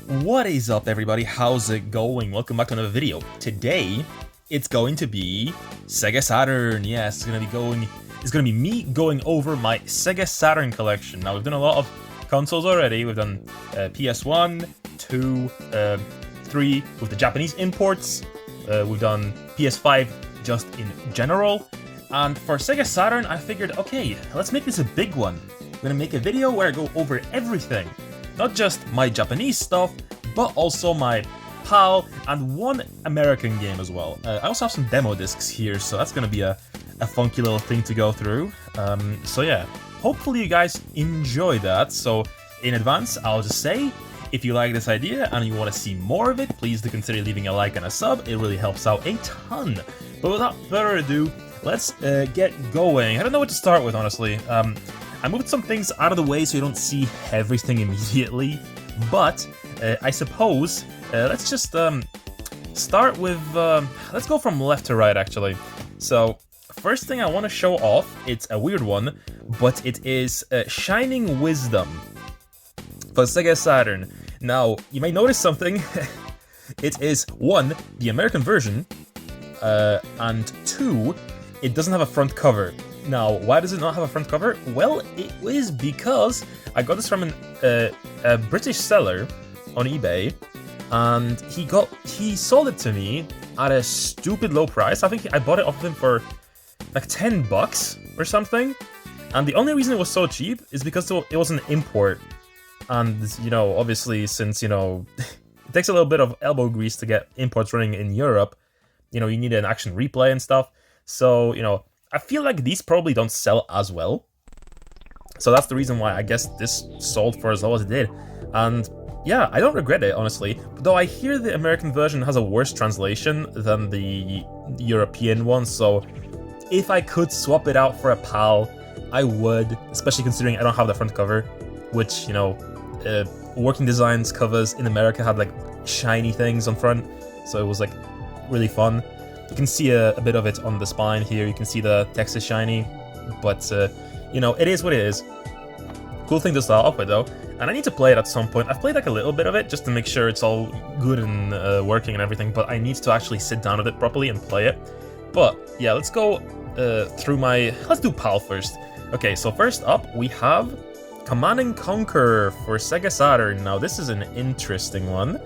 What is up, everybody? How's it going? Welcome back to another video. Today, it's going to be Sega Saturn. Yes, it's gonna be me going over my Sega Saturn collection. Now, we've done a lot of consoles already. We've done PS1, 2, 3 with the Japanese imports. We've done PS5 just in general. And for Sega Saturn, I figured, okay, let's make this a big one. I'm gonna make a video where I go over everything. Not just my Japanese stuff, but also my PAL and one American game as well. I also have some demo discs here, so that's gonna be a funky little thing to go through. So yeah, hopefully you guys enjoy that. So in advance, I'll just say, if you like this idea and you want to see more of it, please do consider leaving a like and a sub. It really helps out a ton. But without further ado, let's get going. I don't know what to start with, honestly. I moved some things out of the way so you don't see everything immediately, but I suppose let's just start with, let's go from left to right, actually. So, first thing I want to show off, it's a weird one, but it is Shining Wisdom for Sega Saturn. Now, you may notice something. It is, 1, the American version, and 2, it doesn't have a front cover. Now, why does it not have a front cover? Well, it is because I got this from a British seller on eBay, and he sold it to me at a stupid low price. I think I bought it off of him for like 10 bucks or something. And the only reason it was so cheap is because it was an import. And, you know, obviously, since, you know, it takes a little bit of elbow grease to get imports running in Europe, you know, you need an action replay and stuff. So, you know, I feel like these probably don't sell as well. So that's the reason why I guess this sold for as low as it did. And yeah, I don't regret it, honestly. Though I hear the American version has a worse translation than the European one, so if I could swap it out for a PAL, I would, especially considering I don't have the front cover, which, you know, Working Designs covers in America had like shiny things on front, so it was like really fun. You can see a bit of it on the spine here, you can see the text is shiny, but, you know, it is what it is. Cool thing to start off with, though, and I need to play it at some point. I've played like a little bit of it, just to make sure it's all good and working and everything, but I need to actually sit down with it properly and play it. But, yeah, let's go through let's do PAL first. Okay, so first up, we have Command & Conquer for Sega Saturn. Now, this is an interesting one,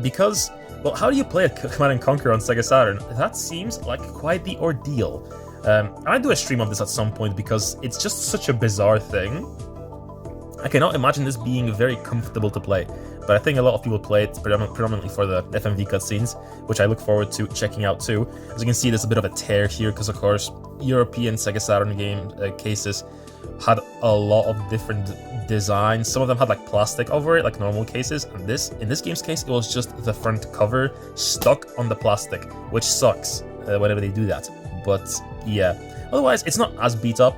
because... well, how do you play Command & Conquer on Sega Saturn? That seems like quite the ordeal. I'll do a stream of this at some point because it's just such a bizarre thing. I cannot imagine this being very comfortable to play, but I think a lot of people play it predominantly for the FMV cutscenes, which I look forward to checking out too. As you can see, there's a bit of a tear here because, of course, European Sega Saturn game cases had a lot of different designs. Some of them had like plastic over it, like normal cases, and in this game's case, it was just the front cover stuck on the plastic, which sucks whenever they do that. But yeah, otherwise, it's not as beat up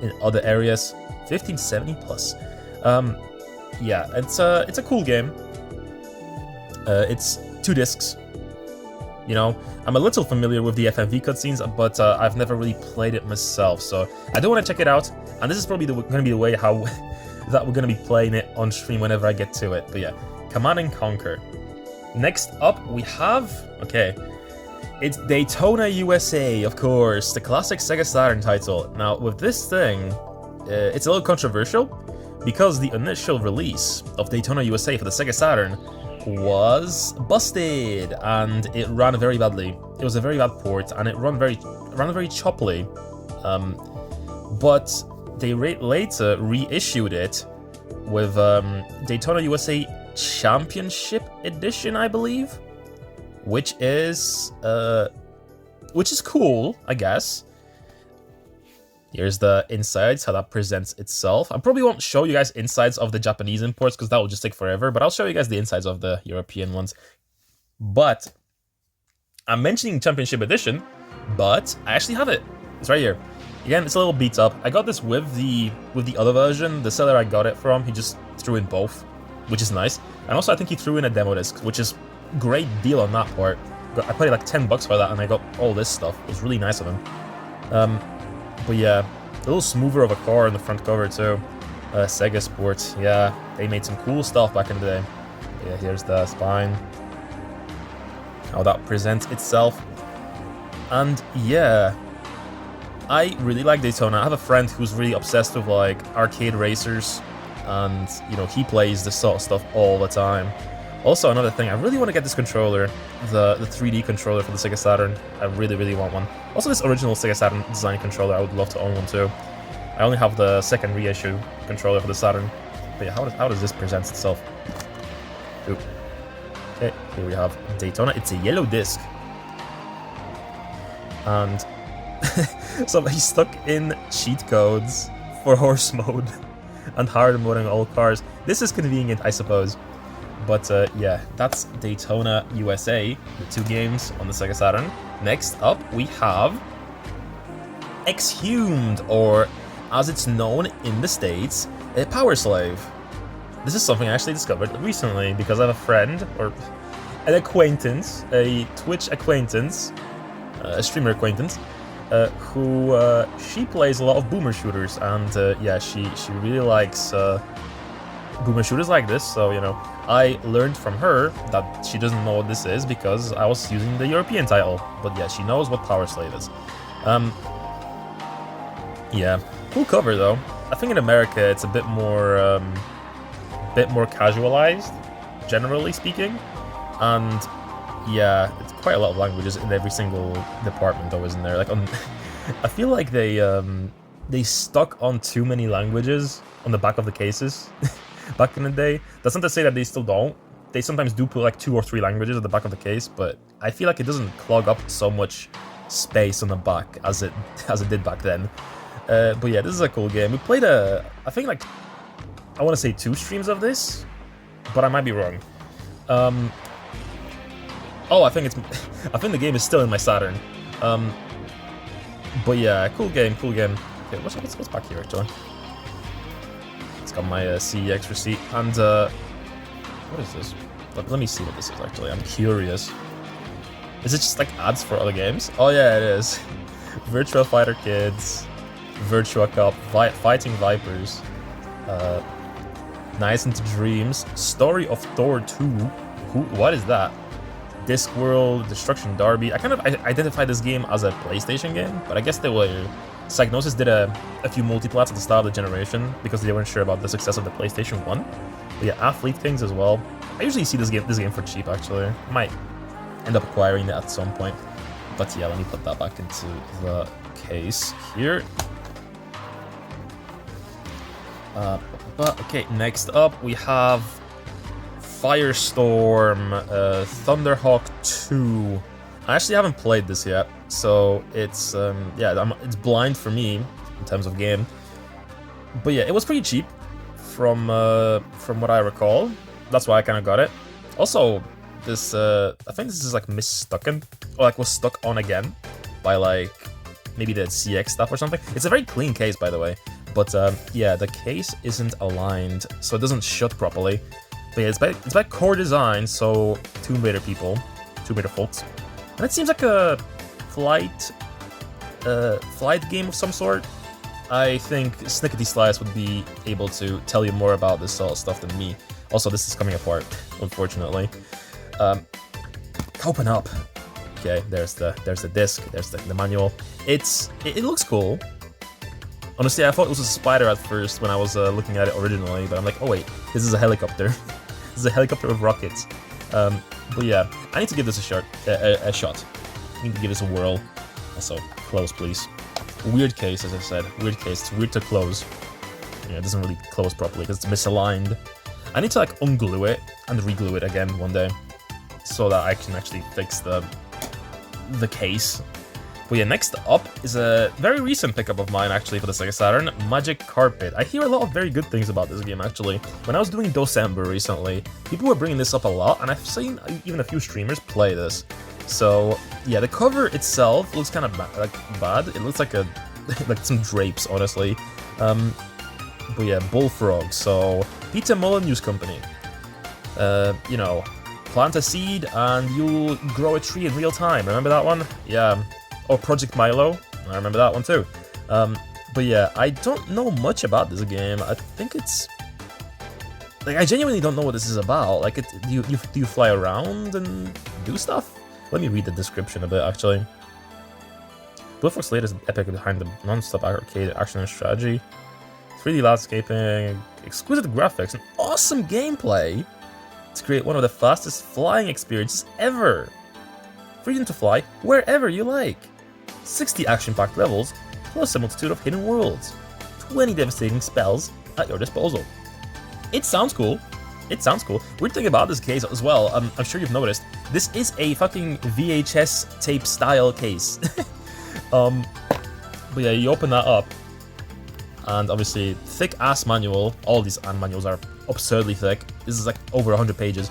in other areas. 1570 plus. Yeah, it's a cool game. It's 2 discs. You know, I'm a little familiar with the FMV cutscenes, but I've never really played it myself, so I do want to check it out, and this is probably going to be the way how that we're going to be playing it on stream whenever I get to it. But yeah, Command & Conquer. Next up, we have, okay, it's Daytona USA, of course, the classic Sega Saturn title. Now, with this thing, it's a little controversial, because the initial release of Daytona USA for the Sega Saturn was busted, and it ran very badly. It was a very bad port, and it ran very choppily. But they later reissued it with Daytona USA Championship Edition, I believe, which is cool, I guess. Here's the insides, how that presents itself. I probably won't show you guys insides of the Japanese imports because that will just take forever, but I'll show you guys the insides of the European ones. But I'm mentioning Championship Edition, but I actually have it. It's right here. Again, it's a little beat up. I got this with the other version. The seller I got it from, he just threw in both, which is nice. And also, I think he threw in a demo disc, which is great deal on that part. I paid like 10 bucks for that, and I got all this stuff. It was really nice of him. But yeah, a little smoother of a car in the front cover too. Sega Sports, yeah, they made some cool stuff back in the day. Yeah, here's the spine, how that presents itself. And yeah, I really like Daytona. I have a friend who's really obsessed with like arcade racers, and you know, he plays this sort of stuff all the time. Also, another thing, I really want to get this controller, the 3D controller for the Sega Saturn. I really want one. Also, this original Sega Saturn design controller, I would love to own one too. I only have the second reissue controller for the Saturn. But yeah, how does this present itself? Oop. Okay, here we have Daytona. It's a yellow disc. And somebody stuck in cheat codes for horse mode and hard mode on all cars. This is convenient, I suppose. But yeah, that's Daytona USA, the 2 games on the Sega Saturn. Next up, we have Exhumed, or as it's known in the States, Power Slave. This is something I actually discovered recently because I have a friend, or an acquaintance, a Twitch acquaintance, a streamer acquaintance, who she plays a lot of boomer shooters, and yeah, she really likes boomer shooters like this. So you know, I learned from her that she doesn't know what this is because I was using the European title, but yeah, she knows what Power Slave is. Yeah, cool cover though. I think in America it's a bit more casualized, generally speaking, and yeah, it's quite a lot of languages in every single department though, isn't there? Like I feel like they stuck on too many languages on the back of the cases back in the day. That's not to say that they still don't. They sometimes do put like 2 or 3 languages at the back of the case, but I feel like it doesn't clog up so much space on the back as it did back then. But yeah, this is a cool game. We played I think like, I want to say 2 streams of this, but I might be wrong. Oh, I think the game is still in my Saturn. But yeah, cool game. Okay, what's back here actually? It's got my CEX receipt, and what is this? Let me see what this is actually. I'm curious. Is it just like ads for other games? Oh yeah, it is. Virtua Fighter Kids, Virtua Cop, Fighting Vipers, Nights into Dreams, Story of Thor 2. What is that? Discworld, Destruction Derby. I kind of identified this game as a PlayStation game, but I guess they were. Psygnosis did a few multiplats at the start of the generation because they weren't sure about the success of the PlayStation 1. But yeah, Athlete Kings as well. I usually see this game for cheap actually. I might end up acquiring it at some point. But yeah, let me put that back into the case here. Okay, next up we have Firestorm Thunderhawk 2. I actually haven't played this yet, so it's yeah, it's blind for me in terms of game. But yeah, it was pretty cheap from what I recall. That's why I kind of got it. Also, this I think this is like misstucken, or like was stuck on again by like maybe the CX stuff or something. It's a very clean case, by the way, but yeah, the case isn't aligned, so it doesn't shut properly. But yeah, it's by Core Design, so Tomb Raider folks. And it seems like a flight game of some sort. I think Snickety Slice would be able to tell you more about this sort of stuff than me. Also, this is coming apart, unfortunately. Open up. Okay, there's the disc, there's the manual. It looks cool. Honestly, I thought it was a spider at first when I was looking at it originally, but I'm like, oh wait, this is a helicopter. This is a helicopter with rockets. But yeah, I need to give this a shot. I need to give this a whirl. Also, close, please. Weird case, as I said. Weird case. It's weird to close. Yeah, it doesn't really close properly because it's misaligned. I need to like unglue it and re-glue it again one day, so that I can actually fix the case. But yeah, next up is a very recent pickup of mine actually for the Sega Saturn, Magic Carpet. I hear a lot of very good things about this game actually. When I was doing Docember recently, people were bringing this up a lot, and I've seen even a few streamers play this. So yeah, the cover itself looks kind of bad. It looks like like some drapes, honestly. But yeah, Bullfrog. So Peter Mullen News Company. You know, plant a seed and you'll grow a tree in real time. Remember that one? Yeah. Or Project Milo, I remember that one too. But yeah, I don't know much about this game. I think it's like I genuinely don't know what this is about. Like, do you fly around and do stuff? Let me read the description a bit, actually. Blue Slate is an epic behind the non-stop arcade action and strategy. 3D landscaping, exquisite graphics, and awesome gameplay to create one of the fastest flying experiences ever. Freedom to fly wherever you like. 60 action-packed levels, plus a multitude of hidden worlds. 20 devastating spells at your disposal. It sounds cool. It sounds cool. Weird thing about this case as well, I'm sure you've noticed, this is a fucking VHS tape style case. But yeah, you open that up, and obviously thick ass manual. All these manuals are absurdly thick. This is like over 100 pages,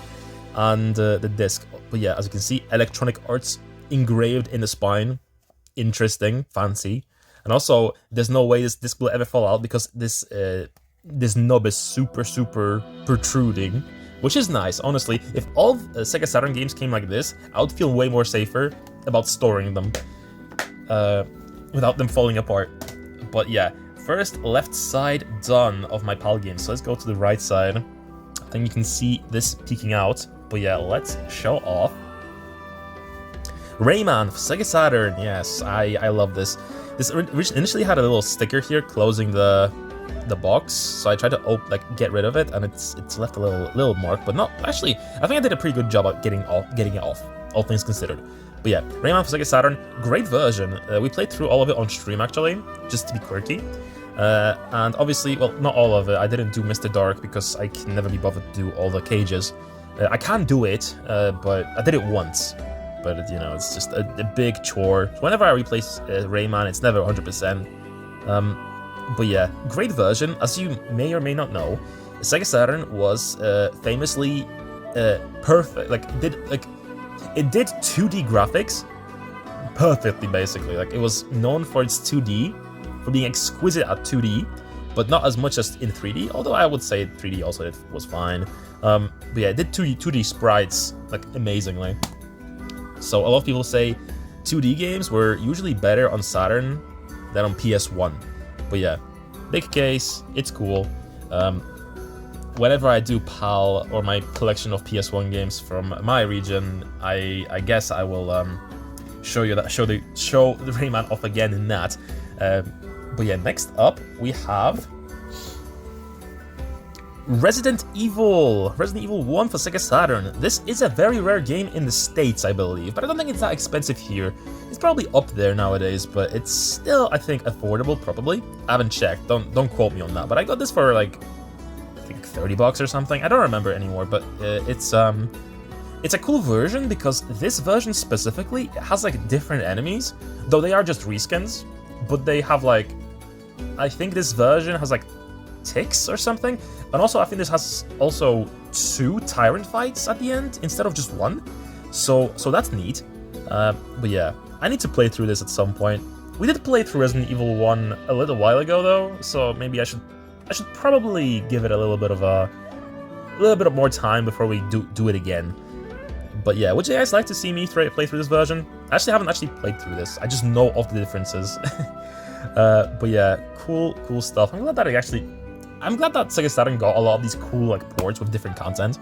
and the disc. But yeah, as you can see, Electronic Arts engraved in the spine. Interesting, fancy, and also there's no way this disc will ever fall out because this knob is super protruding, which is nice. Honestly, if all Sega Saturn games came like this, I would feel way more safer about storing them without them falling apart. But yeah, first left side done of my PAL game. So let's go to the right side. I think you can see this peeking out. But yeah, let's show off Rayman for Sega Saturn. Yes, I love this. This initially had a little sticker here closing the box, so I tried to get rid of it, and it's left a little mark, but not actually. I think I did a pretty good job at getting it off, all things considered. But yeah, Rayman for Sega Saturn, great version. We played through all of it on stream actually, just to be quirky. And obviously, well, not all of it. I didn't do Mr. Dark because I can never be bothered to do all the cages. I can do it, but I did it once. But you know, it's just a big chore. Whenever I replay Rayman, it's never 100%. But yeah, great version. As you may or may not know, Sega Saturn was famously perfect. It did 2D graphics perfectly, basically. Like, it was known for its 2D, for being exquisite at 2D, but not as much as in 3D. Although I would say 3D also was fine. But yeah, it did 2D sprites like amazingly. So a lot of people say 2D games were usually better on Saturn than on PS1. But yeah, big case, it's cool. Whenever I do PAL or my collection of PS1 games from my region, I guess I will show the Rayman off again in that. But yeah, next up we have Resident Evil 1 for Sega Saturn. This is a very rare game in the States, I believe, but I don't think it's that expensive here. It's probably up there nowadays, but it's still, I think, affordable, probably. I haven't checked, don't quote me on that, but I got this for like, I think $30 or something. I don't remember anymore, but it's a cool version because this version specifically has like different enemies, though they are just reskins, but they have like, I think this version has like ticks or something, and also I think this has also 2 tyrant fights at the end instead of just 1, so that's neat. But yeah, I need to play through this at some point. We did play through Resident Evil 1 a little while ago though, so maybe I should probably give it a little bit of more time before we do it again. But yeah, would you guys like to see me play through this version? I haven't actually played through this. I just know of the differences. But yeah, cool stuff. I'm glad that Sega Saturn got a lot of these cool like ports with different content.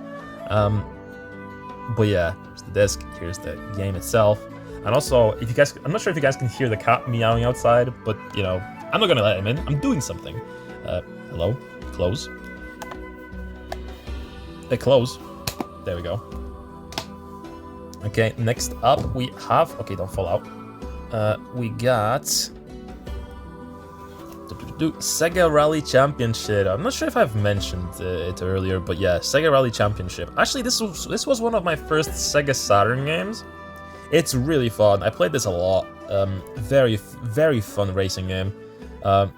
But yeah, here's the disc, here's the game itself. And also, I'm not sure if you guys can hear the cat meowing outside, but you know, I'm not gonna let him in. I'm doing something. Hello? Close. Hey, close. There we go. Okay, next up we have... Okay, don't fall out. We got... Sega Rally Championship. I'm not sure if I've mentioned it earlier, but yeah, Sega Rally Championship. Actually, this was one of my first Sega Saturn games. It's really fun. I played this a lot. Very fun racing game. I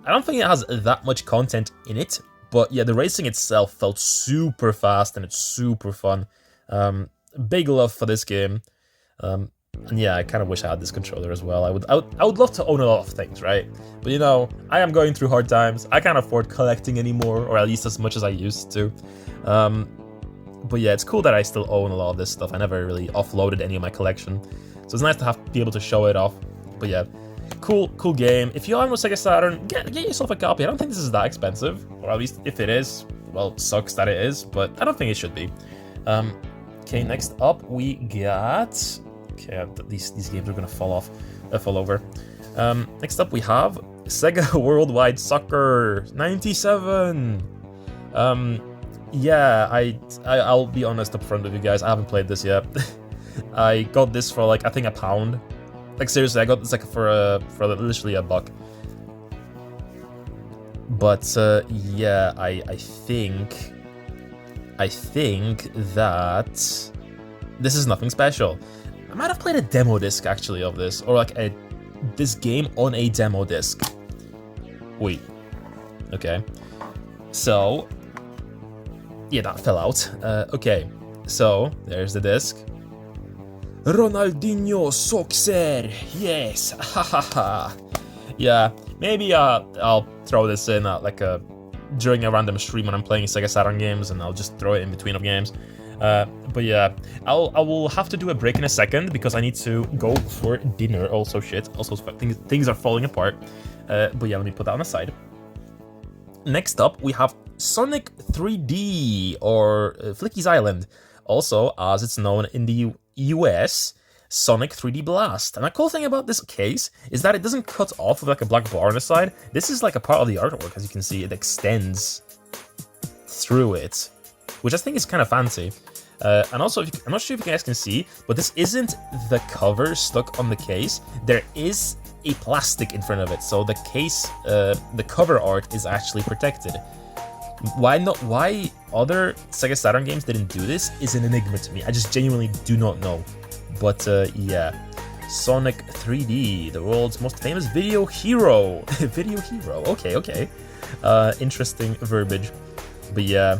don't think it has that much content in it, but yeah, the racing itself felt super fast and it's super fun. Big love for this game. And yeah, I kind of wish I had this controller as well. I would love to own a lot of things, right? But you know, I am going through hard times. I can't afford collecting anymore, or at least as much as I used to. But yeah, it's cool that I still own a lot of this stuff. I never really offloaded any of my collection, so it's nice to be able to show it off. But yeah, cool game. If you own a Sega Saturn, get yourself a copy. I don't think this is that expensive, or at least if it is, well, it sucks that it is, but I don't think it should be. Okay, next up we got... Okay, these games are gonna fall over. Next up we have Sega Worldwide Soccer 97. Yeah, I'll be honest up front with you guys, I haven't played this yet. I got this for like, I think £1. Like seriously, I got this like for literally $1. But yeah, I think that this is nothing special. I might have played a demo disc actually of this, or like this game on a demo disc. Wait, okay. So yeah, that fell out. Okay, so there's the disc. Ronaldinho Soccer, yes, hahaha. Yeah, maybe I'll throw this in during a random stream when I'm playing Sega Saturn games, and I'll just throw it in between of games. But yeah, I will have to do a break in a second because I need to go for dinner. Also, things are falling apart. But yeah, let me put that on the side. Next up, we have Sonic 3D, or Flicky's Island, also as it's known in the US, Sonic 3D Blast. And the cool thing about this case is that it doesn't cut off with like a black bar on the side. This is like a part of the artwork, as you can see, it extends through it, which I think is kind of fancy. And also, I'm not sure if you guys can see, but this isn't the cover stuck on the case. There is a plastic in front of it, so the case, the cover art is actually protected. Why other Sega Saturn games didn't do this is an enigma to me. I just genuinely do not know. But yeah, Sonic 3D, the world's most famous video hero. Video hero, okay. Interesting verbiage. But yeah,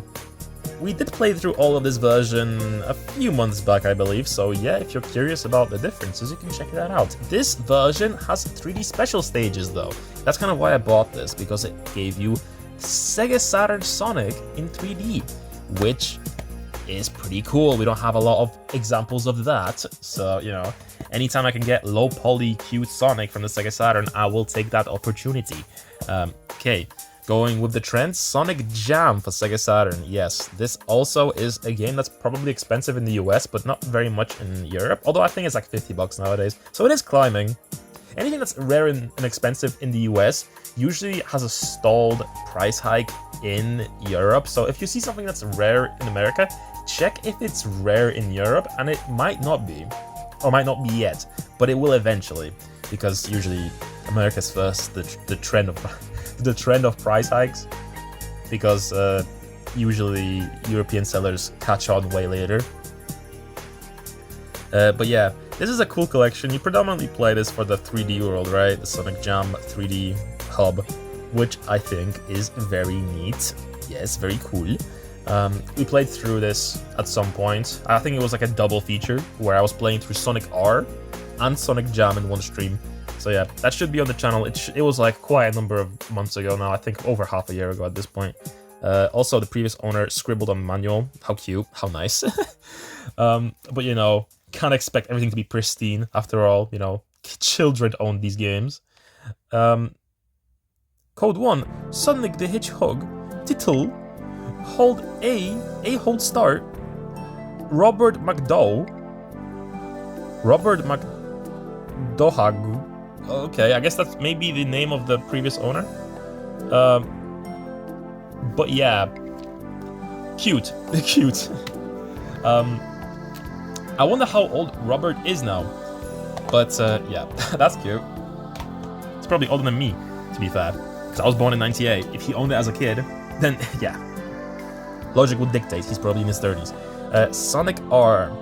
we did play through all of this version a few months back, I believe, so yeah, if you're curious about the differences, you can check that out. This version has 3D special stages though. That's kind of why I bought this, because it gave you Sega Saturn Sonic in 3D, which is pretty cool. We don't have a lot of examples of that, so, you know, anytime I can get low poly cute Sonic from the Sega Saturn, I will take that opportunity. Okay. Going with the trend, Sonic Jam for Sega Saturn. Yes, this also is a game that's probably expensive in the US, but not very much in Europe, although I think it's like $50 nowadays, so it is climbing. Anything that's rare and expensive in the US usually has a stalled price hike in Europe, so if you see something that's rare in America, check if it's rare in Europe, and it might not be, or might not be yet, but it will eventually, because usually America's first, the trend of price hikes, because usually European sellers catch on way later. But yeah, this is a cool collection. You predominantly play this for the 3D world, right? The Sonic Jam 3D hub, which I think is very neat. Yes, very cool. We played through this at some point. I think it was like a double feature where I was playing through Sonic R and Sonic Jam in one stream. So yeah, that should be on the channel. It was like quite a number of months ago now, I think over half a year ago at this point. Also, the previous owner scribbled on the manual. How cute, how nice. But you know, can't expect everything to be pristine. After all, you know, children own these games. Code 1, Sonic the Hedgehog, title, hold A hold start, Robert McDowell, okay, I guess that's maybe the name of the previous owner. But yeah, cute. I wonder how old Robert is now. But yeah, that's cute. It's probably older than me, to be fair, because I was born in '98. If he owned it as a kid, then yeah, logic would dictate he's probably in his 30s. Sonic R.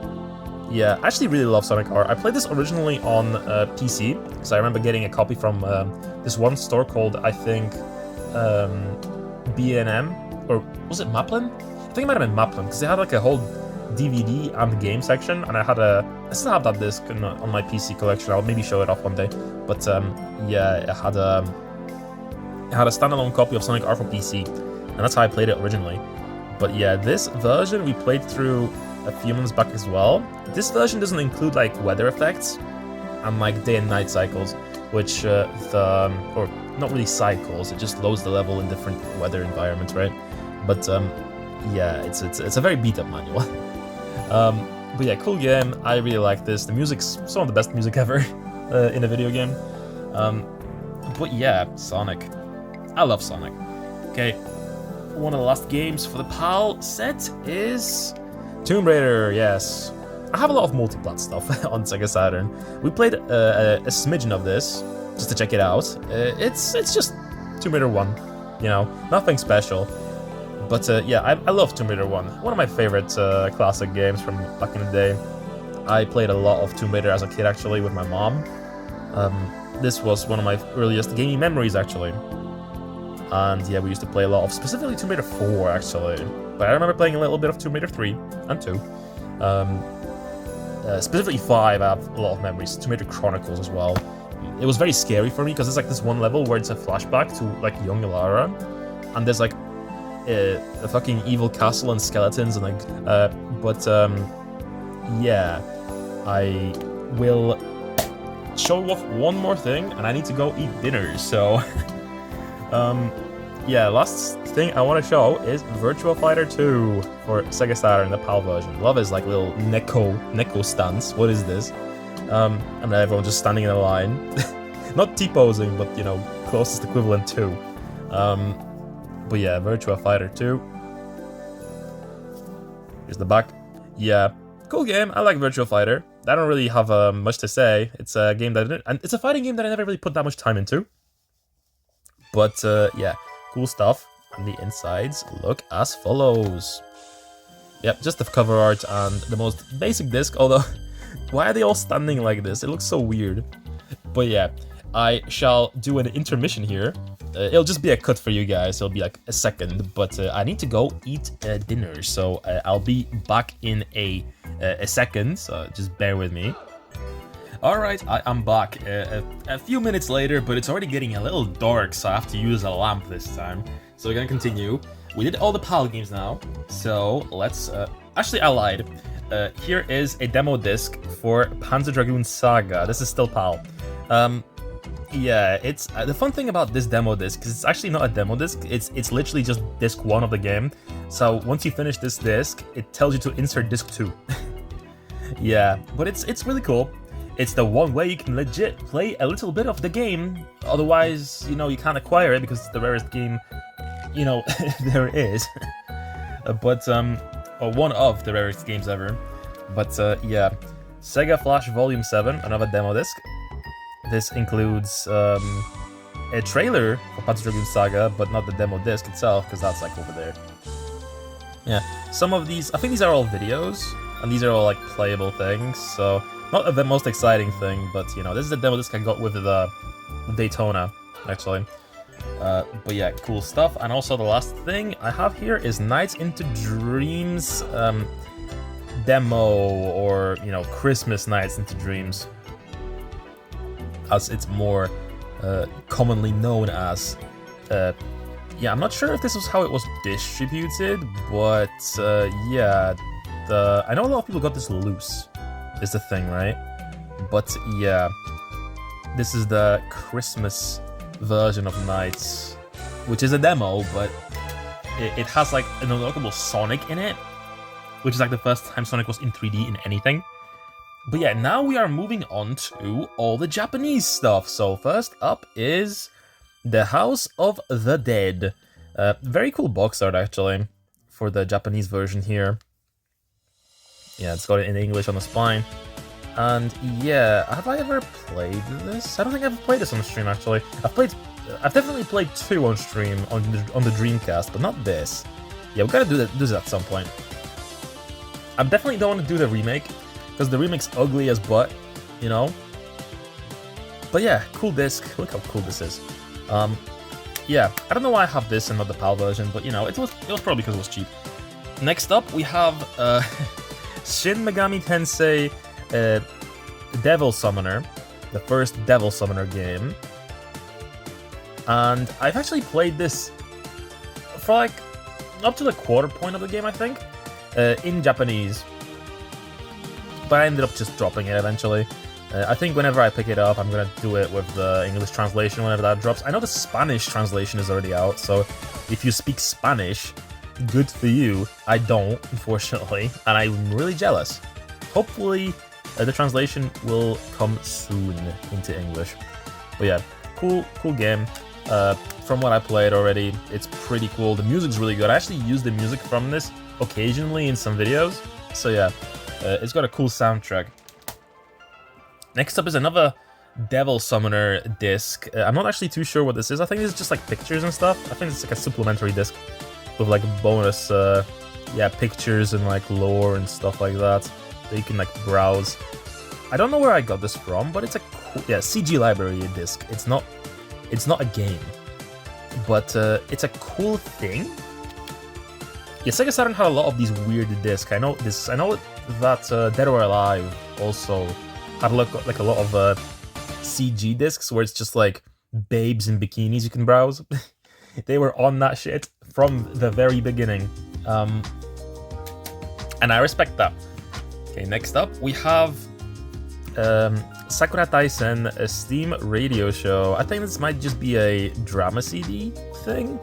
Yeah, I actually really love Sonic R. I played this originally on PC, because I remember getting a copy from this one store called, I think, B&M, or was it Maplin? I think it might have been Maplin, because they had like a whole DVD and game section, and I still have that disc on my PC collection. I'll maybe show it off one day. But yeah, it had a standalone copy of Sonic R for PC, and that's how I played it originally. But yeah, this version we played through a few months back as well. This version doesn't include like weather effects and like day and night cycles. which or not really cycles. It just loads the level in different weather environments, right? But yeah, it's a very beat up manual. But yeah, cool game. I really like this. The music's some of the best music ever in a video game. But yeah, Sonic. I love Sonic. Okay, one of the last games for the PAL set is Tomb Raider. Yes, I have a lot of multiplat stuff on Sega Saturn. We played a smidgen of this just to check it out. It's just Tomb Raider 1, you know, nothing special. But yeah, I love Tomb Raider 1. One of my favorite classic games from back in the day. I played a lot of Tomb Raider as a kid, actually, with my mom. This was one of my earliest gaming memories, actually. And yeah, we used to play a lot of, specifically Tomb Raider 4, actually. But I remember playing a little bit of Tomb Raider 3 and 2. Specifically 5, I have a lot of memories. Tomb Raider Chronicles as well. It was very scary for me, because there's like this one level where it's a flashback to like young Lara. And there's like a fucking evil castle and skeletons and like yeah, I will show off one more thing and I need to go eat dinner, so yeah, last thing I want to show is Virtua Fighter 2 for Sega Saturn, the PAL version. Love his like little Neko stance. What is this? And everyone just standing in a line. Not T-posing, but you know, closest equivalent to. But yeah, Virtua Fighter 2. Here's the back. Yeah, cool game. I like Virtua Fighter. I don't really have much to say. It's a game and it's a fighting game that I never really put that much time into. But yeah, cool stuff. And the insides look as follows. Yep, just the cover art and the most basic disc. Although, why are they all standing like this? It looks so weird. But yeah, I shall do an intermission here. It'll just be a cut for you guys. It'll be like a second, but I need to go eat dinner, so I'll be back in a second. So just bear with me. All right, I'm back. A few minutes later, but it's already getting a little dark, so I have to use a lamp this time. So we're gonna continue. We did all the PAL games now, so let's. Actually, I lied. Here is a demo disc for Panzer Dragoon Saga. This is still PAL. Yeah, it's the fun thing about this demo disc is it's actually not a demo disc. It's literally just disc 1 of the game. So once you finish this disc, it tells you to insert disc 2. Yeah, but it's really cool. It's the one way you can legit play a little bit of the game. Otherwise, you know, you can't acquire it because it's the rarest game, you know, there is. But or one of the rarest games ever. But yeah, Sega Flash Volume 7, another demo disc. This includes a trailer for Panzer Dragoon Saga, but not the demo disc itself, because that's like over there. Yeah, some of these, I think these are all videos, and these are all like playable things, so not the most exciting thing, but you know, this is the demo disc I got with the Daytona, actually. But yeah, cool stuff. And also the last thing I have here is Nights into Dreams demo, or you know, Christmas Nights into Dreams, as it's more commonly known as. Yeah, I'm not sure if this was how it was distributed, but yeah, I know a lot of people got this loose, is the thing, right? But yeah, this is the Christmas version of Nights, which is a demo, but it has like an unlockable Sonic in it, which is like the first time Sonic was in 3D in anything. But yeah, now we are moving on to all the Japanese stuff. So first up is The House of the Dead. Very cool box art, actually, for the Japanese version here. Yeah, it's got it in English on the spine. And yeah, have I ever played this? I don't think I've played this on stream, actually. I've definitely played 2 on stream on the Dreamcast, but not this. Yeah, we gotta do this at some point. I definitely don't want to do the remake, because the remake's ugly as butt, you know? But yeah, cool disc. Look how cool this is. Yeah, I don't know why I have this and not the PAL version, but you know, it was probably because it was cheap. Next up, we have Shin Megami Tensei Devil Summoner, the first Devil Summoner game. And I've actually played this for like up to the quarter point of the game, I think, in Japanese. But I ended up just dropping it eventually. I think whenever I pick it up, I'm gonna do it with the English translation whenever that drops. I know the Spanish translation is already out, so if you speak Spanish, good for you. I don't, unfortunately, and I'm really jealous. Hopefully, the translation will come soon into English. But yeah, cool game. From what I played already, it's pretty cool. The music's really good. I actually use the music from this occasionally in some videos. So yeah, it's got a cool soundtrack. Next up is another Devil Summoner disc. I'm not actually too sure what this is. I think it's just like pictures and stuff. I think it's like a supplementary disc with like bonus, yeah, pictures and like lore and stuff like that you can like browse. I don't know where I got this from, but it's a cool, yeah, CG library disc. It's not a game, but it's a cool thing. Yeah, Sega Saturn had a lot of these weird discs. I know that Dead or Alive also had like a lot of CG discs where it's just like babes in bikinis you can browse. They were on that shit from the very beginning, and I respect that. Okay, next up we have Sakura Taisen, a Steam radio show. I think this might just be a drama CD thing,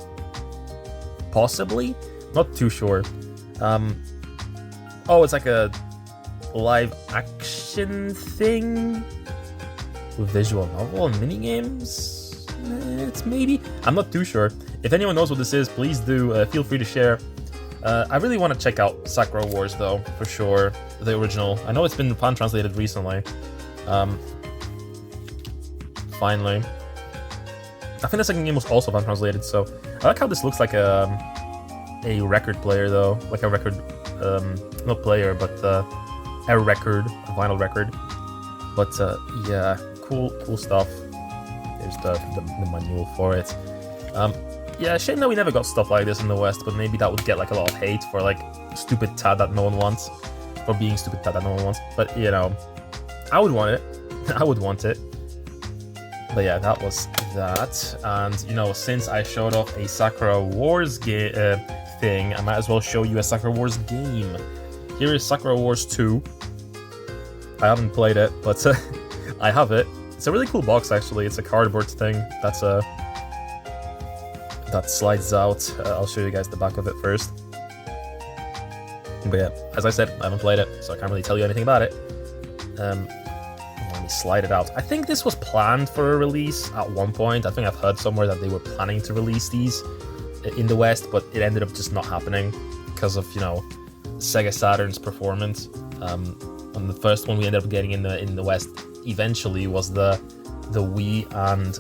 possibly. Not too sure. Oh, it's like a live action thing with visual novel and minigames. It's maybe. I'm not too sure. If anyone knows what this is, please do feel free to share. I really want to check out Sakura Wars though, for sure. The original. I know it's been fan translated recently. Finally. I think the second game was also fan translated, so I like how this looks like a record player though, like a record, not player, but a record, a vinyl record. But yeah, cool stuff. There's the manual for it. Yeah, shame that we never got stuff like this in the West, but maybe that would get like a lot of hate for like stupid tad that no one wants, for being stupid tad that no one wants. But you know, I would want it. I would want it. But yeah, that was that. And you know, since I showed off a Sakura Wars thing, I might as well show you a Sakura Wars game. Here is Sakura Wars 2. I haven't played it, but I have it. It's a really cool box, actually. It's a cardboard thing that slides out. I'll show you guys the back of it first. But yeah, as I said, I haven't played it, so I can't really tell you anything about it. Let me slide it out. I think this was planned for a release at one point. I think I've heard somewhere that they were planning to release these in the West, but it ended up just not happening because of, you know, Sega Saturn's performance. And the first one we ended up getting in the West eventually was the Wii and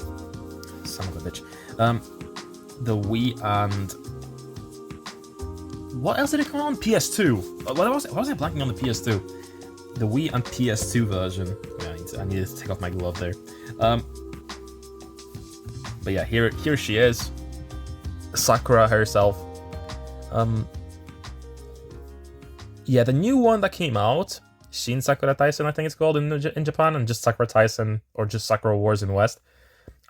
son of a bitch. The Wii and what else did it come on? PS2. Why was I blanking on the PS2? The Wii and PS2 version. Yeah, I need to take off my glove there. But yeah, here she is, Sakura herself. Yeah, the new one that came out, Shin Sakura Taisen, I think it's called in Japan, and just Sakura Taisen or just Sakura Wars in West.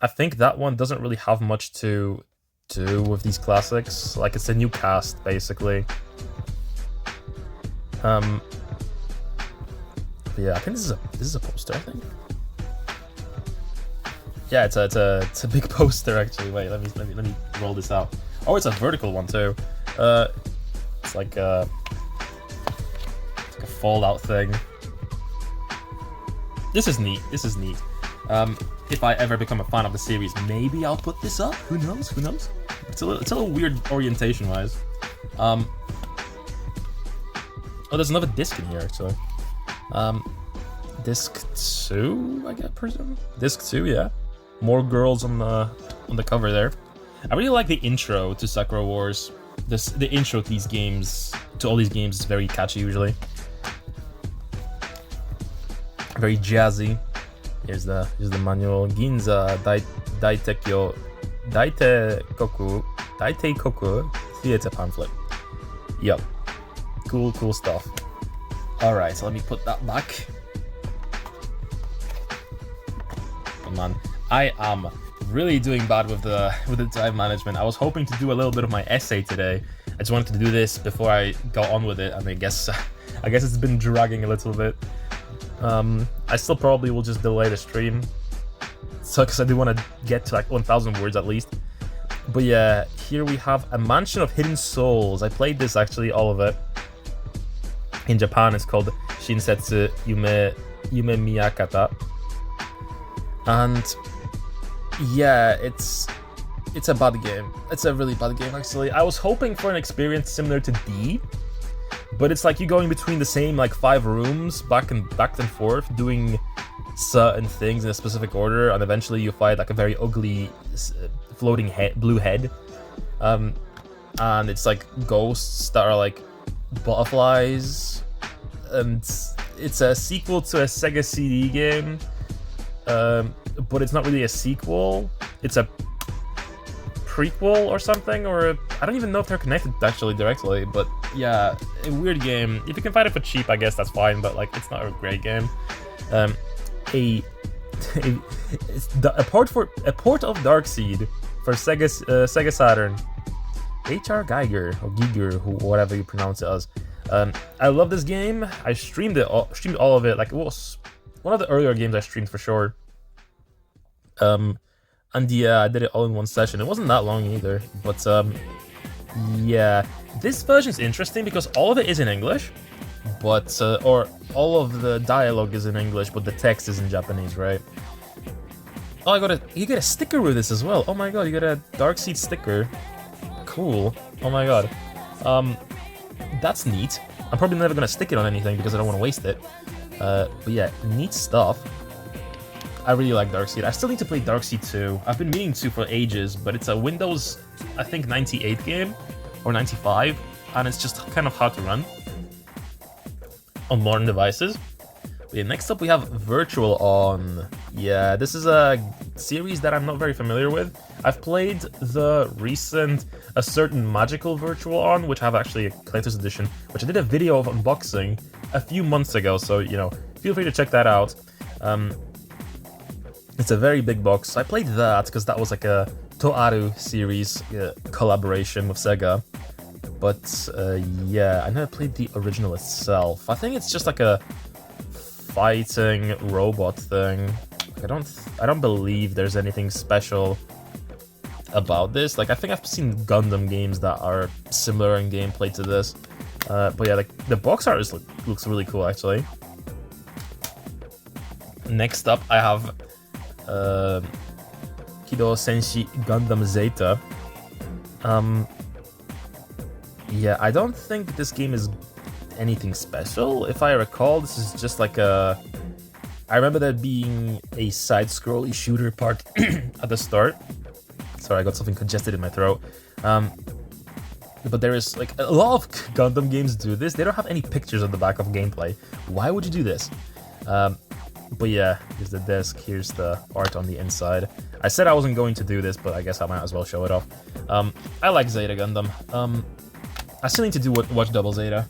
I think that one doesn't really have much to do with these classics. Like, it's a new cast basically. Yeah, I think this is a poster. I think. Yeah, it's a big poster actually. Wait, let me roll this out. Oh, it's a vertical one too. It's like a fold-out thing. This is neat. If I ever become a fan of the series, maybe I'll put this up. Who knows? It's a little weird orientation-wise. Oh, there's another disc in here actually. Disc 2, I guess, presume. Disc 2, yeah. More girls on the cover there. I really like the intro to Sakura Wars. The intro to these games, to all these games, is very catchy usually. Very jazzy. Here's the manual. Ginza Daitekoku theater pamphlet. Yup. Cool stuff. Alright, so let me put that back. Oh man, I am really doing bad with the time management. I was hoping to do a little bit of my essay today. I just wanted to do this before I got on with it, and I guess it's been dragging a little bit. I still probably will just delay the stream, so because I do want to get to like 1,000 words at least. But yeah, here we have A Mansion of Hidden Souls. I played this actually, all of it. In Japan, it's called Shinsetsu Yume Miyakata. And yeah, it's a bad game. It's a really bad game, actually. I was hoping for an experience similar to D, but it's like you going between the same like 5 rooms back and forth, doing certain things in a specific order, and eventually you fight like a very ugly floating blue head. And it's like ghosts that are like butterflies, and it's a sequel to a Sega CD game, but it's not really a sequel. It's a prequel or something, or I don't even know if they're connected actually directly, but yeah, a weird game. If you can find it for cheap, I guess that's fine, but like it's not a great game. A port of Darkseid for Sega Saturn. H.R. Geiger or Giger, whatever you pronounce it as. I love this game. I streamed all of it. Like, it was one of the earlier games I streamed for sure. And yeah, I did it all in one session. It wasn't that long either, but yeah, this version is interesting because all of it is in English, but or all of the dialogue is in English, but the text is in Japanese, right? Oh, you get a sticker with this as well. Oh my god, you get a Darkseid sticker. Cool. Oh my god. That's neat. I'm probably never gonna stick it on anything because I don't want to waste it. But yeah, neat stuff. I really like Darkseid. I still need to play Darkseid 2. I've been meaning to for ages, but it's a Windows, I think, 98 game, or 95, and it's just kind of hard to run on modern devices. But yeah, next up we have Virtual On. Yeah, this is a series that I'm not very familiar with. I've played the recent A Certain Magical Virtual On, which I have actually a collector's edition, which I did a video of unboxing a few months ago, so, you know, feel free to check that out. It's a very big box. I played that because that was like a Toaru series collaboration with Sega. But yeah, I never played the original itself. I think it's just like a fighting robot thing. Like, I don't believe there's anything special about this. Like, I think I've seen Gundam games that are similar in gameplay to this. But yeah, like the box art looks really cool actually. Next up, I have Kido Senshi Gundam Zeta. Yeah, I don't think this game is anything special. If I recall, this is just like a... I remember there being a side-scrolly shooter part at the start. Sorry, I got something congested in my throat. But there is, like, a lot of Gundam games do this. They don't have any pictures on the back of gameplay. Why would you do this? But yeah, here's the disc, here's the art on the inside. I said I wasn't going to do this, but I guess I might as well show it off. I like Zeta Gundam. I still need to do watch Double Zeta.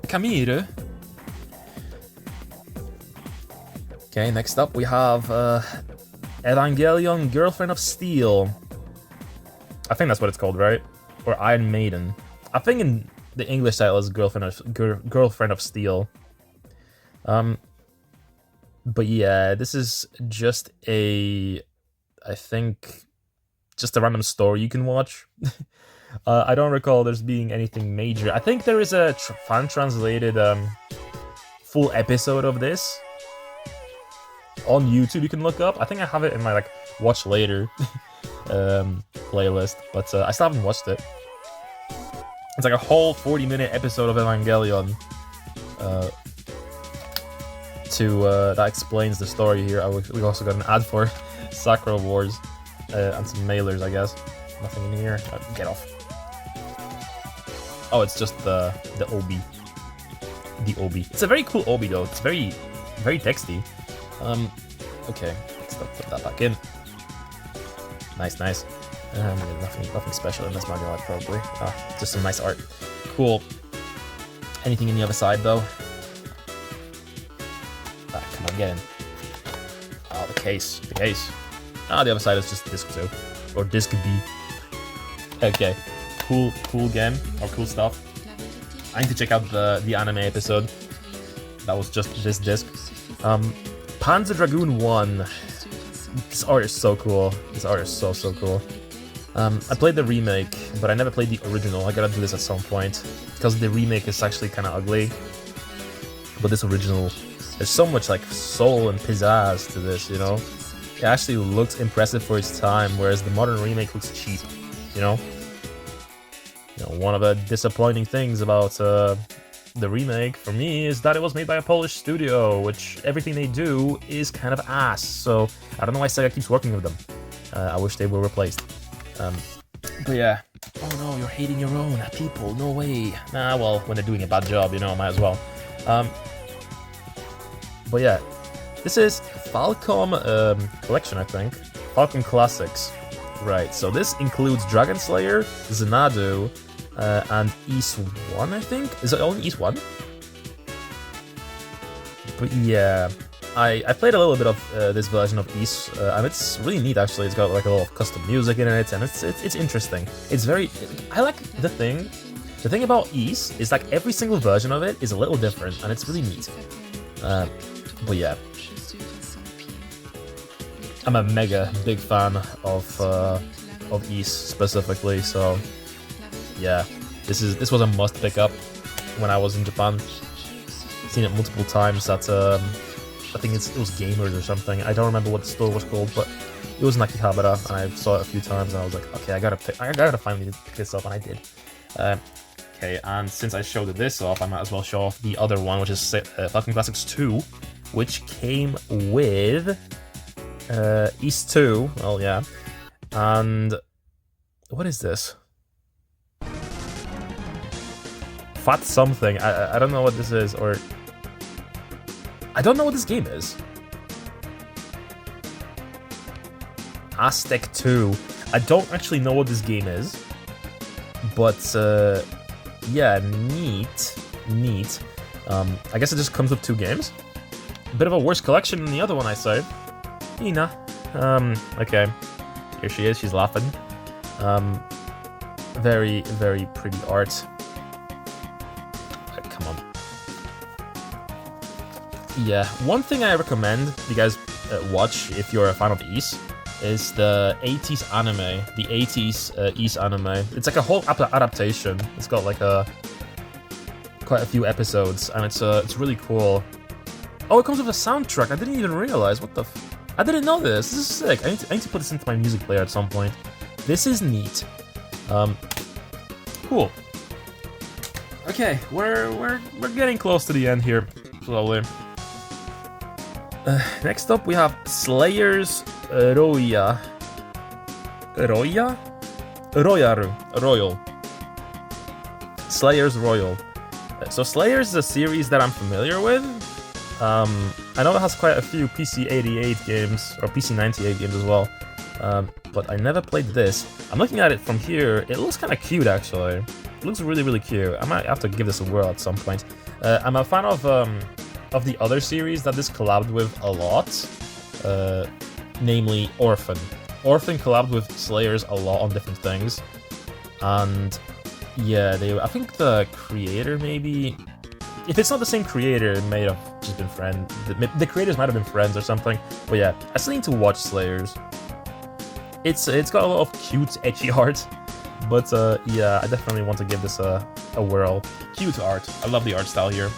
Kamiru. Okay, next up we have Evangelion Girlfriend of Steel. I think that's what it's called, right? Or Iron Maiden. I think in the English title is Girlfriend of Steel. But yeah, this is just I think, just a random story you can watch. I don't recall there's being anything major. I think there is a fan-translated full episode of this on YouTube you can look up. I think I have it in my, like, watch later playlist, but I still haven't watched it. It's like a whole 40-minute episode of Evangelion. That explains the story here. We also got an ad for Sakura Wars and some mailers, I guess. Nothing in here. Get off. Oh, it's just the obi. The obi. It's a very cool obi though. It's very, very texty. Okay, let's put that back in. Nice, nice. Nothing special in this manga art probably. Just some nice art. Cool. Anything in the other side though? Come on, get in. Oh, the case. The case. The other side is just disc 2. Or disc B. Okay. Cool game. Or cool stuff. I need to check out the anime episode. That was just this disc. Panzer Dragoon 1. This art is so cool. This art is so cool. I played the remake, but I never played the original. I gotta do this at some point, because the remake is actually kind of ugly. But this original, there's so much like soul and pizzazz to this, you know? It actually looks impressive for its time, whereas the modern remake looks cheap, you know? One of the disappointing things about the remake for me is that it was made by a Polish studio, which everything they do is kind of ass, so I don't know why Sega keeps working with them. I wish they were replaced. But yeah. Oh no, you're hating your own people, no way. Nah, well, when they're doing a bad job, you know, might as well. But yeah, this is Falcom collection, I think. Falcom Classics. Right, so this includes Dragon Slayer, Xanadu, and East 1, I think? Is it only East 1? But yeah, I played a little bit of this version of East, and it's really neat actually. It's got like a lot of custom music in it, and it's interesting. It's very... I like the thing about East is like every single version of it is a little different, and it's really neat. But yeah. I'm a mega big fan of East specifically, so yeah, this was a must pick up when I was in Japan. Seen it multiple times at I think it was Gamers or something. I don't remember what the store was called, but it was in Akihabara, and I saw it a few times, and I was like, okay, I gotta finally pick this up, and I did. Okay, and since I showed this off, I might as well show off the other one, which is Falcom Classics 2, which came with East 2. Well, yeah, and what is this? Fat something. I don't know what this is, or I don't know what this game is. Aztec 2. I don't actually know what this game is, but yeah, neat. I guess it just comes with 2 games. A bit of a worse collection than the other one, I say. Nina. Okay. Here she is. She's laughing. Very, very pretty art. Come on. Yeah, one thing I recommend you guys watch if you're a fan of Ys is the 80s anime, the 80s Ys anime. It's like a whole adaptation. It's got like quite a few episodes, and it's really cool. Oh, it comes with a soundtrack. I didn't even realize. What the? I didn't know this. This is sick. I need to put this into my music player at some point. This is neat. Cool. Okay, we're getting close to the end here, slowly. Next up, we have Slayers Royal. Slayers Royal. So Slayers is a series that I'm familiar with. I know it has quite a few PC88 games, or PC98 games as well, but I never played this. I'm looking at it from here. It looks kind of cute, actually. It looks really, really cute. I might have to give this a whirl at some point. I'm a fan of the other series that this collabed with a lot, namely Orphan. Orphan collabed with Slayers a lot on different things, and yeah, I think the creator maybe... If it's not the same creator, it may have just been friends. The creators might have been friends or something. But yeah, I still need to watch Slayers. It's got a lot of cute, etchy art. But yeah, I definitely want to give this a whirl. Cute art. I love the art style here.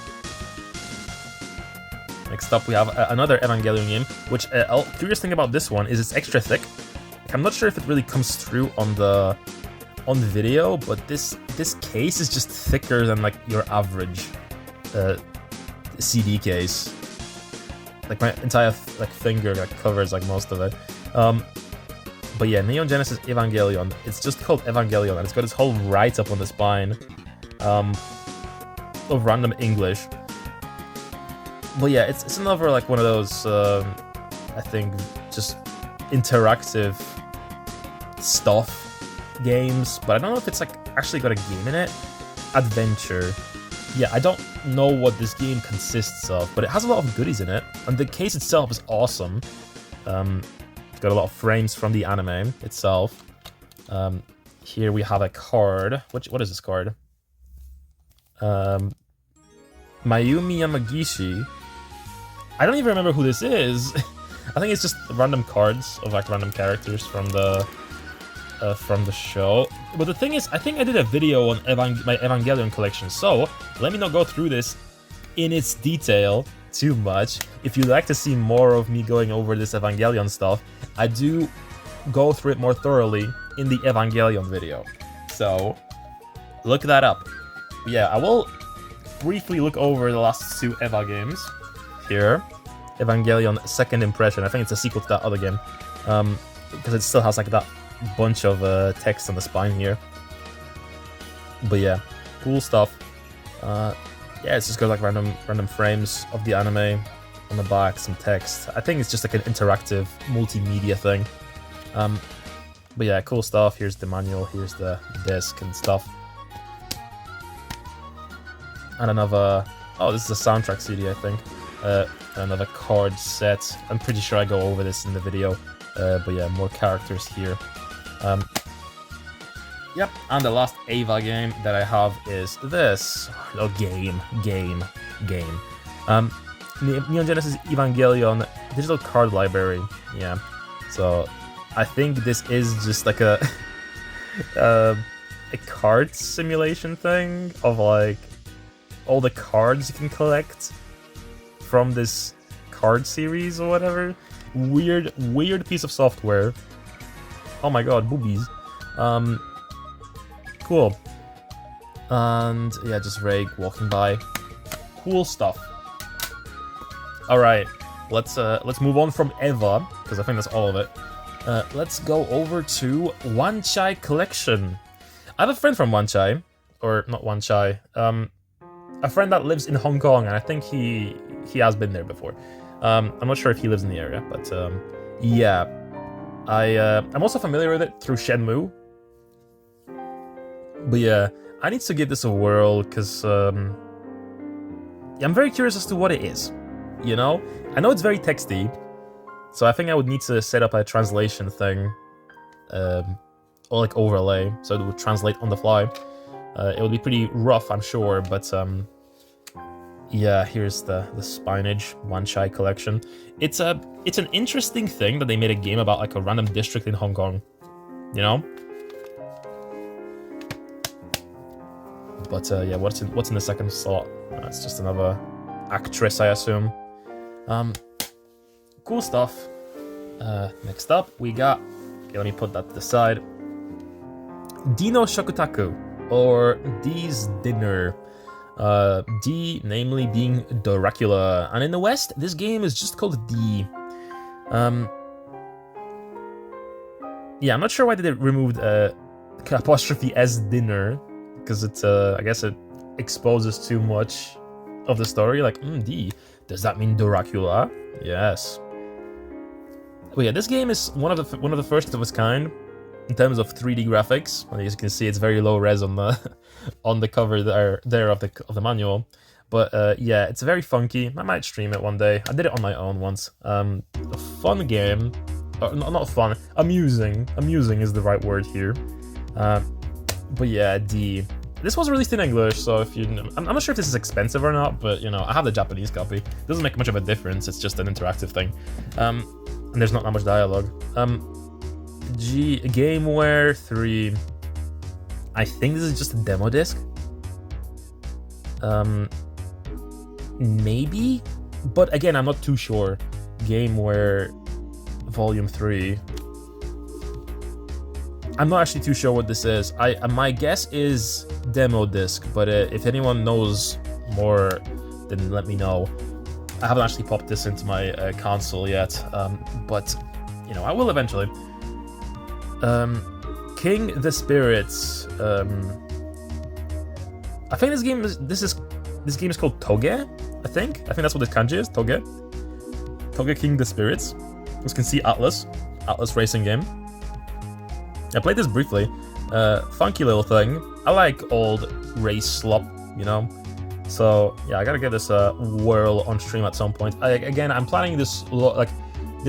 Next up, we have another Evangelion game. Which, curious thing about this one is it's extra thick. I'm not sure if it really comes through on the video, but this case is just thicker than like your average CD case. Like my entire finger covers like most of it. But yeah, Neon Genesis Evangelion. It's just called Evangelion, and it's got its whole write-up on the spine of random English. But yeah, it's another like one of those I think just interactive stuff games, but I don't know if it's like actually got a game in it. Adventure. Yeah, I don't know what this game consists of, but it has a lot of goodies in it, and the case itself is awesome. It's got a lot of frames from the anime itself. Here we have a card. What is this card? Mayumi Yamagishi. I don't even remember who this is. I think it's just random cards of like random characters from the show. But the thing is, I think I did a video on my Evangelion collection, so let me not go through this in its detail too much. If you'd like to see more of me going over this Evangelion stuff, I do go through it more thoroughly in the Evangelion video. So look that up. Yeah, I will briefly look over the last 2 Eva games here. Evangelion Second Impression. I think it's a sequel to that other game, because it still has like that bunch of text on the spine here. But yeah, cool stuff. Yeah, it's just got like random frames of the anime on the back, some text. I think it's just like an interactive multimedia thing. But yeah, cool stuff. Here's the manual, here's the disc and stuff. And another, oh, this is a soundtrack CD, I think. Another card set. I'm pretty sure I go over this in the video. But yeah, more characters here. Yep, and the last Eva game that I have is this. Oh, game. Neon Genesis Evangelion Digital Card Library. Yeah, so I think this is just like a card simulation thing of like all the cards you can collect from this card series or whatever. Weird piece of software. Oh my god, boobies. Cool. And yeah, just Ray walking by. Cool stuff. Alright, let's move on from Eva, because I think that's all of it. Let's go over to Wanchai Collection. I have a friend from Wanchai, or not Wanchai, a friend that lives in Hong Kong, and I think he has been there before. I'm not sure if he lives in the area, but yeah. I'm also familiar with it through Shenmue. But yeah, I need to give this a whirl, because I'm very curious as to what it is, you know? I know it's very texty, so I think I would need to set up a translation thing, or like overlay, so it would translate on the fly. It would be pretty rough, I'm sure, but yeah, here's the Spinage Wanchai Collection. It's an interesting thing that they made a game about like a random district in Hong Kong, you know? But yeah, what's in the second slot? It's just another actress, I assume. Cool stuff. Next up, we got... Okay, let me put that to the side. Dino Shokutaku, or D's Dinner. D, namely being Dracula. And in the West, this game is just called D. Yeah, I'm not sure why they removed apostrophe S dinner, because it's I guess it exposes too much of the story. Like, D, does that mean Dracula? Yes. But yeah, this game is one of the first of its kind in terms of 3D graphics. And as you can see, it's very low res on the on the cover there of the manual. But yeah, it's very funky. I might stream it one day. I did it on my own once. A fun game. Not fun. Amusing. Amusing is the right word here. But yeah, D. This was released in English, so if you... I'm not sure if this is expensive or not, but, you know, I have the Japanese copy. It doesn't make much of a difference, it's just an interactive thing. And there's not that much dialogue. G... Gameware 3... I think this is just a demo disc. Maybe? But again, I'm not too sure. Gameware Volume 3... I'm not actually too sure what this is. My guess is demo disc, but if anyone knows more, then let me know. I haven't actually popped this into my console yet, but you know, I will eventually. King the Spirits. I think this game is called Toge. I think that's what this kanji is. Toge. Toge King the Spirits. As you can see, Atlas racing game. I played this briefly. Funky little thing. I like old race slop, you know? So, yeah, I gotta give this a whirl on stream at some point. Again, I'm planning this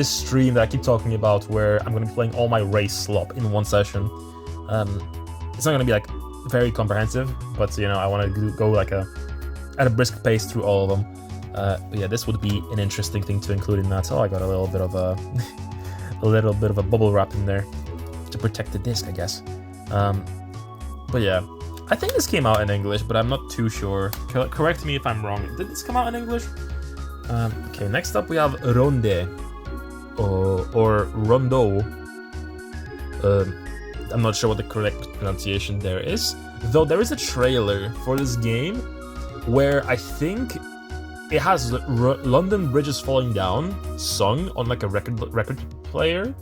stream that I keep talking about where I'm gonna be playing all my race slop in one session. It's not gonna be, like, very comprehensive, but, you know, I wanna go, like, at a brisk pace through all of them. But yeah, this would be an interesting thing to include in that. Oh, I got a little bit of a a little bit of a bubble wrap in there to protect the disc, I guess. But yeah, I think this came out in English, but I'm not too sure. Correct me if I'm wrong. Did this come out in English? Okay, next up we have Ronde, or Rondo. I'm not sure what the correct pronunciation there is, though there is a trailer for this game where I think it has London Bridges Falling Down sung on like a record player,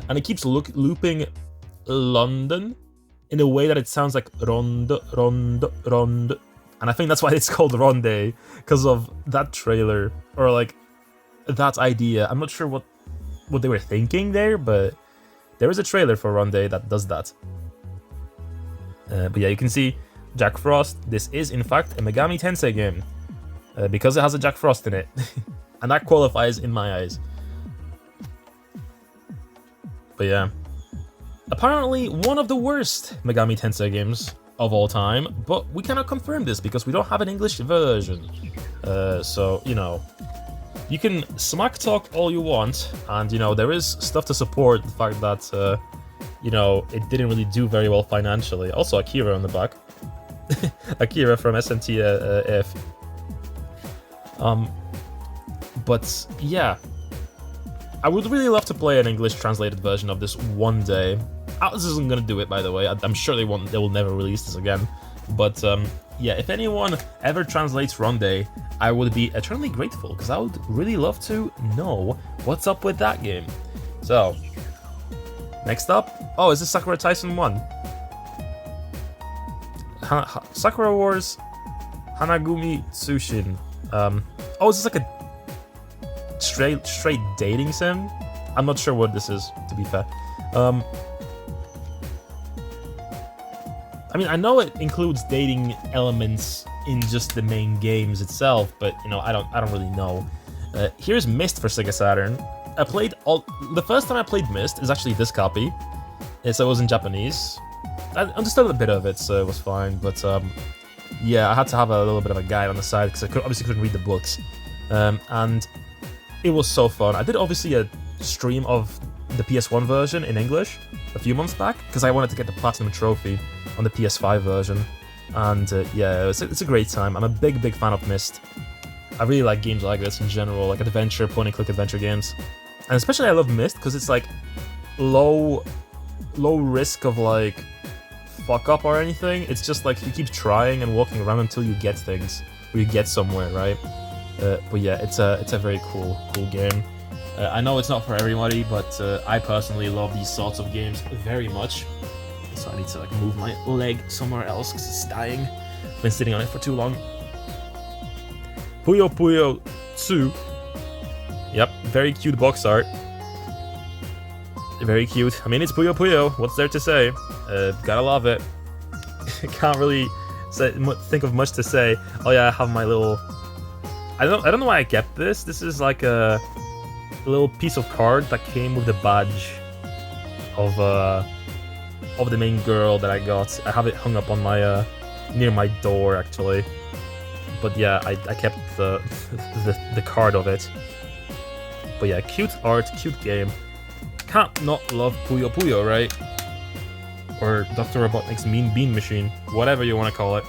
and it keeps looping London in a way that it sounds like ronde, ronde, ronde, and I think that's why it's called Ronde, because of that trailer, or like that idea. I'm not sure what they were thinking there, but there is a trailer for Ronde that does that. But yeah, you can see Jack Frost. This is in fact a Megami Tensei game, because it has a Jack Frost in it, and that qualifies in my eyes. But yeah, apparently one of the worst Megami Tensei games of all time, but we cannot confirm this because we don't have an English version. So, you know, you can smack talk all you want, and, you know, there is stuff to support the fact that, you know, it didn't really do very well financially. Also, Akira on the back. Akira from SNTF. But, yeah. I would really love to play an English translated version of this one day. Atlas isn't gonna do it, by the way. I'm sure they won't. They will never release this again. But yeah, if anyone ever translates Ronde, I would be eternally grateful because I would really love to know what's up with that game. So next up, oh, is this Sakura Tyson 1? Sakura Wars Hanagumi Tsushin. Oh, is this like a straight dating sim? I'm not sure what this is, to be fair. I mean, I know it includes dating elements in just the main games itself, but you know, I don't really know. Here's Myst for Sega Saturn. The first time I played Myst is actually this copy, so it was in Japanese. I understood a bit of it, so it was fine. But yeah, I had to have a little bit of a guide on the side because I obviously couldn't read the books, and it was so fun. I did obviously a stream of the PS1 version in English a few months back because I wanted to get the Platinum Trophy on the PS5 version, and yeah, it's a great time. I'm a big fan of Myst. I really like games like this in general, like adventure, point-and-click adventure games, and especially I love Myst because it's like low risk of like fuck up or anything. It's just like you keep trying and walking around until you get things or you get somewhere, right? But yeah, it's a very cool game. I know it's not for everybody, but I personally love these sorts of games very much. So I need to like move my leg somewhere else because it's dying. Been sitting on it for too long. Puyo Puyo 2. Yep, very cute box art. Very cute. I mean, it's Puyo Puyo. What's there to say? Gotta love it. Can't really think of much to say. Oh yeah, I have my little. I don't know why I kept this. This is like a little piece of card that came with the badge of the main girl that I got. I have it hung up on my near my door actually. But yeah, I kept the card of it. But yeah, cute art, cute game. Can't not love Puyo Puyo, right? Or Dr. Robotnik's Mean Bean Machine, whatever you want to call it.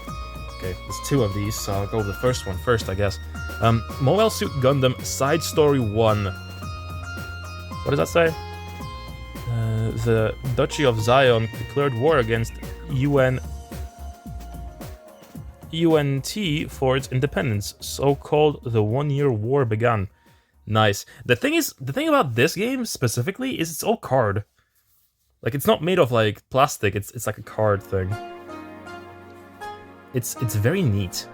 Okay, there's two of these, so I'll go with the first one first, I guess. Mobile Suit Gundam Side Story 1. What does that say? The Duchy of Zion declared war against UNT for its independence, so-called the 1-year war began. Nice. The thing about this game specifically is it's all card. Like, it's not made of like plastic, it's like a card thing. It's very neat.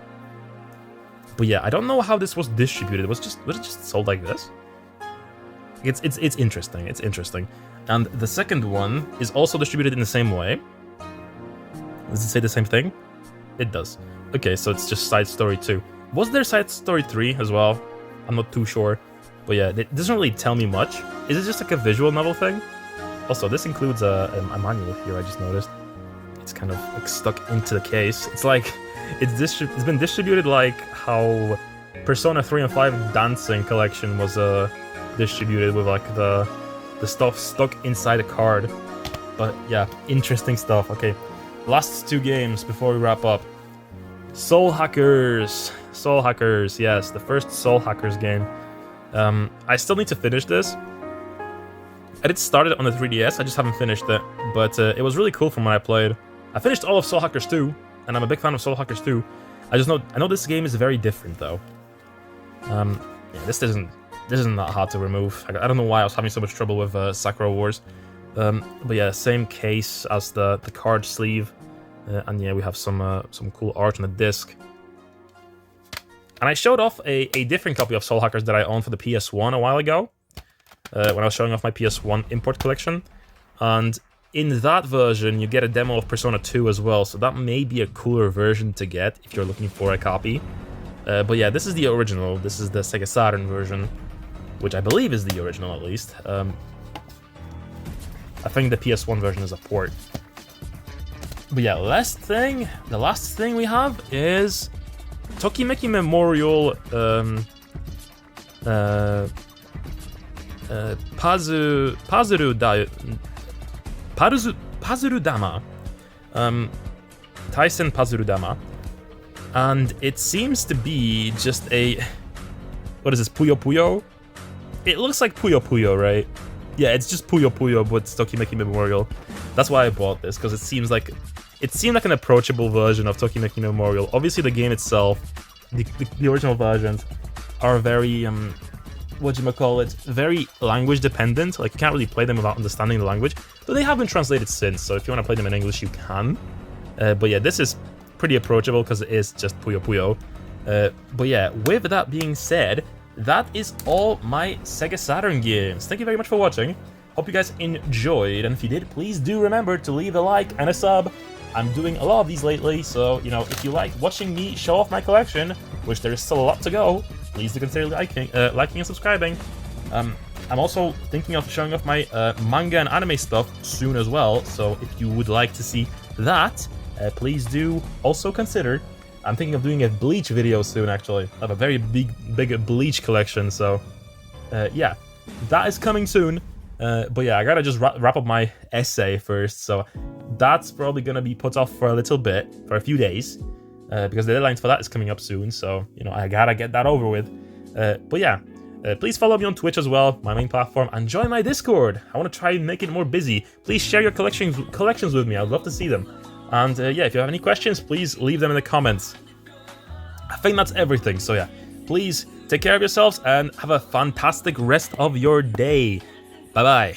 But yeah, I don't know how this was distributed. Was it just sold like this? It's interesting. It's interesting. And the second one is also distributed in the same way. Does it say the same thing? It does. Okay, so it's just Side Story 2. Was there Side Story 3 as well? I'm not too sure. But yeah, it doesn't really tell me much. Is it just like a visual novel thing? Also, this includes a manual here, I just noticed. It's kind of like stuck into the case. It's like, it's been distributed like how Persona 3 and 5 Dancing collection was distributed with like the stuff stuck inside a card. But yeah, interesting stuff. Okay, last 2 games before we wrap up. Soul Hackers. Soul Hackers, yes, the first Soul Hackers game. I still need to finish this. I did start it on the 3DS, I just haven't finished it. But it was really cool from when I played. I finished all of Soul Hackers 2, and I'm a big fan of Soul Hackers 2. I know this game is very different though. Yeah, this isn't that hard to remove. I don't know why I was having so much trouble with Sakura Wars. But yeah, same case as the card sleeve, and yeah, we have some cool art on the disc. And I showed off a different copy of Soul Hackers that I owned for the PS1 a while ago, when I was showing off my PS1 import collection, and in that version, you get a demo of Persona 2 as well, so that may be a cooler version to get if you're looking for a copy. But yeah, this is the original. This is the Sega Saturn version, which I believe is the original at least. I think the PS1 version is a port. But yeah, the last thing we have is Tokimeki Memorial Pazurudama. Taisen Pazurudama. And it seems to be just a... What is this, Puyo Puyo? It looks like Puyo Puyo, right? Yeah, it's just Puyo Puyo, but it's Tokimeki Memorial. That's why I bought this, because it seemed like an approachable version of Tokimeki Memorial. Obviously, the game itself, the original versions, are very, very language dependent. Like, you can't really play them without understanding the language. But they have been translated since, so if you want to play them in English, you can. But yeah, this is pretty approachable because it is just Puyo Puyo. But yeah, with that being said, that is all my Sega Saturn games. Thank you very much for watching. Hope you guys enjoyed, and if you did, please do remember to leave a like and a sub. I'm doing a lot of these lately, so, you know, if you like watching me show off my collection, which there is still a lot to go, please do consider liking and subscribing. I'm also thinking of showing off my manga and anime stuff soon as well, so if you would like to see that, please do also consider. I'm thinking of doing a Bleach video soon, actually. I have a very big Bleach collection, so yeah, that is coming soon. But yeah, I gotta just wrap up my essay first, so that's probably gonna be put off for a little bit, for a few days, because the deadline for that is coming up soon, so, you know, I gotta get that over with. But yeah, please follow me on Twitch as well, my main platform, and join my Discord. I want to try and make it more busy. Please share your collections with me, I'd love to see them. And yeah, if you have any questions, please leave them in the comments. I think that's everything, so yeah, please take care of yourselves and have a fantastic rest of your day. Bye-bye.